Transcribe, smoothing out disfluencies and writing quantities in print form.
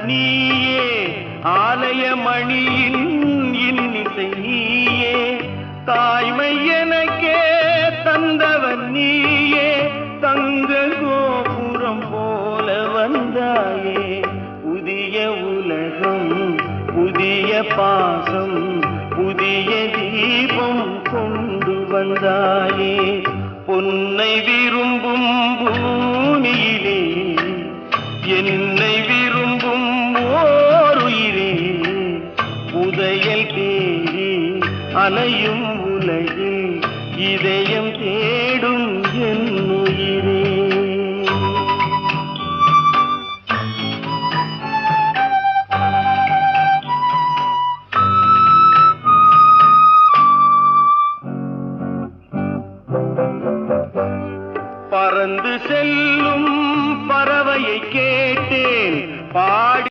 நீயே, ஆலய மணியின் இன்னிசை நீயே, தாய்மை எனக்கே தந்தவன் நீயே, தங்க கோபுரம் போல வந்தாயே, புதிய உலகம் புதிய பாசம் புதிய தீபம் கொண்டு வந்தாயே, பொன்னை விரும்பும் பூமியிலே என்னை விரும்பும் ஓருயிரே, புதையல் தேடி அலையும் உலகில் இதயம் தேடி